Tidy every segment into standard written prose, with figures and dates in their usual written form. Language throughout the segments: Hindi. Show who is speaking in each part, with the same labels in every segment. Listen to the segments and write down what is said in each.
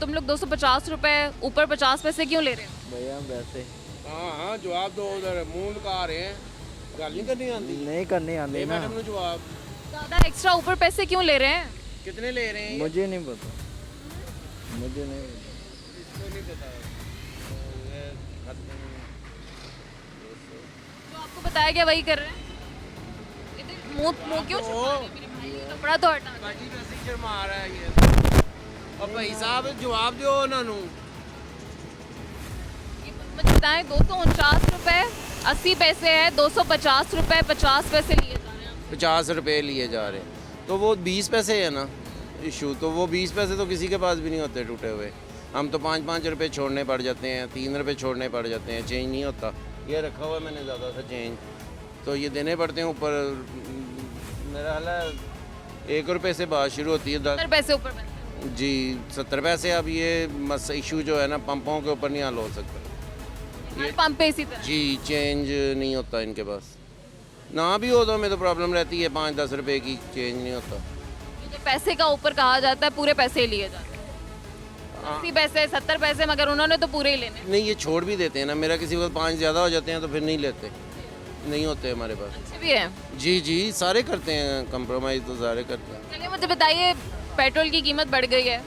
Speaker 1: तुम लोग 250 रुपए ऊपर 50 पैसे क्यों ले रहे हो?
Speaker 2: भैया वैसे
Speaker 3: हाँ जवाब दो उधर मूंह लगा रहे हैं गल नहीं करनी आती
Speaker 2: नहीं करनी आती
Speaker 3: दे
Speaker 2: ना,
Speaker 3: मैडम ने जवाब
Speaker 1: ज़्यादा एक्स्ट्रा ऊपर पैसे क्यों ले रहे हैं?
Speaker 3: कितने ले रहे हैं
Speaker 2: मुझे नहीं पता, मुझे नहीं पता।
Speaker 3: इसको नहीं पता तो ये खत्म।
Speaker 1: जो आपको बताया गया वही कर रहे हैं? इधर मुंह मुंह क्यों छुपा रहे हैं मेरे भाई? कपड़ा तो हटा दो।
Speaker 3: बाजी वैसे शर्मा रहा है ये और भाई साहब जवाब दो उन्होंने
Speaker 1: ये मुझे बताएं 249 रुपए 80 पैसे है, 250 रुपए 50 पैसे लिए जा रहे हैं।
Speaker 3: 50 रुपए लिए जा रहे हैं तो वो 20 पैसे है ना इशू, तो वो 20 पैसे तो किसी के पास भी नहीं होते टूटे हुए। हम तो 5-5 रुपए छोड़ने पड़ जाते हैं, 3 रुपए छोड़ने पड़ जाते हैं, चेंज नहीं होता। ये रखा हुआ है मैंने ज़्यादा सा चेंज, तो ये देने पड़ते हैं ऊपर। मेरा हाल है 1 रुपये से बात शुरू होती है
Speaker 1: 70 पैसे ऊपर बनते हैं।
Speaker 3: जी 70 पैसे। अब ये मस इशू जो है ना पंपों के ऊपर नहीं हल हो सकता।
Speaker 1: हर पंप पे इसी तरह।
Speaker 3: जी चेंज नहीं होता इनके पास, ना भी हो तो हमें तो प्रॉब्लम रहती है, 5-10 रुपए की चेंज नहीं होता।
Speaker 1: ये जो पैसे का ऊपर कहा जाता है पूरे पैसे ही लिए जाते हैं। 80 पैसे 70 पैसे, मगर उन्होंने तो पूरे ही लेने।
Speaker 3: नहीं ये छोड़ भी देते हैं ना, मेरा किसी वक्त 5 ज़्यादा हो जाते हैं तो फिर नहीं लेते, नहीं होते हमारे पास।
Speaker 1: अच्छे भी है।
Speaker 3: जी जी सारे करते हैं कंप्रोमाइज़ तो सारे करते हैं।
Speaker 1: चलिए मुझे बताइए, पेट्रोल की कीमत बढ़ गई है।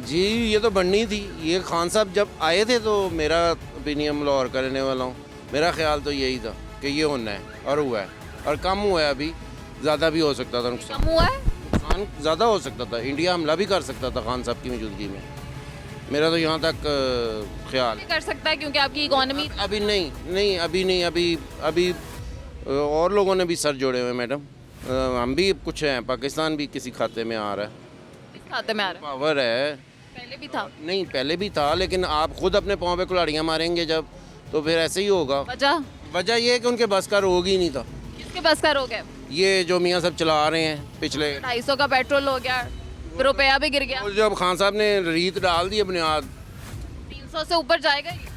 Speaker 3: जी ये तो बढ़नी थी। ये खान साहब जब आए थे तो मेरा ओपिनियन लाहौर करने वाला हूँ, मेरा ख्याल तो यही था कि ये होना है और हुआ है, और कम हुआ है, अभी ज़्यादा भी हो सकता था नुकसान।
Speaker 1: कम हुआ है।
Speaker 3: नुकसान ज़्यादा हो सकता था, इंडिया हमला भी कर सकता था खान साहब की मौजूदगी में। मेरा तो यहाँ तक ख्याल
Speaker 1: भी कर सकता है क्योंकि आपकी इकोनॉमी
Speaker 3: अभी नहीं नहीं अभी नहीं अभी और लोगों ने भी सर जोड़े हुए मैडम। हम भी कुछ हैं, पाकिस्तान भी किसी खाते में आ रहा है,
Speaker 1: किस खाते में आ रहा है?
Speaker 3: पावर है।
Speaker 1: पहले भी था।
Speaker 3: नहीं पहले भी था, लेकिन आप खुद अपने पाँव पे कुल्हाड़ियाँ मारेंगे जब, तो फिर ऐसे ही होगा।
Speaker 1: वजह
Speaker 3: वजह ये है कि उनके बस का रोग ही नहीं था।
Speaker 1: किसके बस का रोग है?
Speaker 3: ये जो मियाँ सब चला रहे हैं पिछले,
Speaker 1: 250 का पेट्रोल हो गया, रुपया भी गिर गया।
Speaker 3: और जब खान साहब ने रीत डाल दी बुनियाद,
Speaker 1: 300 से ऊपर जाएगा ये।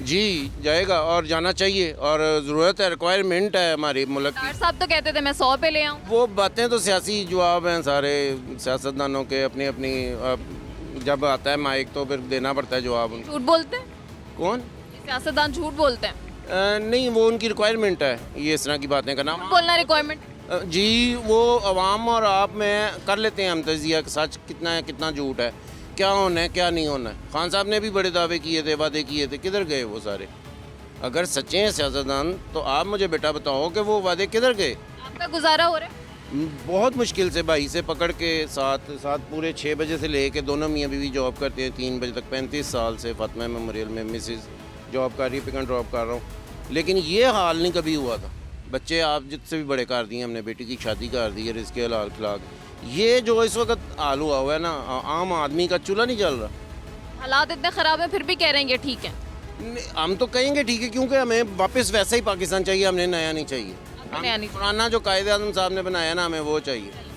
Speaker 3: जी जाएगा और जाना चाहिए, और ज़रूरत है, रिक्वायरमेंट है हमारी मुल्क की।
Speaker 1: डॉक्टर साहब तो कहते थे मैं 100 पे ले आऊँ।
Speaker 3: वो बातें तो सियासी जवाब हैं सारे सियासतदानों के, अपनी अपनी जब आता है माइक तो फिर देना पड़ता है जवाब उनको।
Speaker 1: झूठ बोलते हैं
Speaker 3: कौन?
Speaker 1: सियासतदान, झूठ बोलते हैं।
Speaker 3: नहीं वो उनकी रिक्वायरमेंट है ये इस तरह की बातें करना।
Speaker 1: बोलना रिक्वायरमेंट।
Speaker 3: जी वो अवाम और आप में कर लेते हैं हम तजिया कि सच कितना है कितना झूठ है, क्या होना है क्या नहीं होना है। खान साहब ने भी बड़े दावे किए थे, वादे किए थे, किधर गए वो सारे? अगर सच्चे हैं सियासतदान तो आप मुझे बेटा बताओ कि वो वादे किधर गए?
Speaker 1: आपका गुजारा हो रहा है?
Speaker 3: बहुत मुश्किल से भाई से पकड़ के साथ पूरे 6 बजे से ले के, दोनों मियाँ बीवी जॉब करते हैं 3 बजे तक, 35 साल से फातिमा मेमोरियल में मिसेस जॉब कर रही है, पिक एंड ड्रॉप कर रहा हूँ, लेकिन ये हाल नहीं कभी हुआ था। बच्चे आप जितसे भी बड़े कर दिए हमने, बेटी की शादी कर दी है, रिस्क हलाल खिलाक। ये जो इस वक्त हाल हुआ है ना, आम आदमी का चूल्हा नहीं जल रहा।
Speaker 1: हालात इतने ख़राब हैं फिर भी कह रहे हैं कि ठीक है।
Speaker 3: हम तो कहेंगे ठीक है, क्योंकि हमें वापस वैसा ही पाकिस्तान चाहिए, हमने नया नहीं चाहिए।
Speaker 1: आपको नया नहीं
Speaker 3: पुराना जो कायदे आज़म साहब ने बनाया ना, हमें वो चाहिए।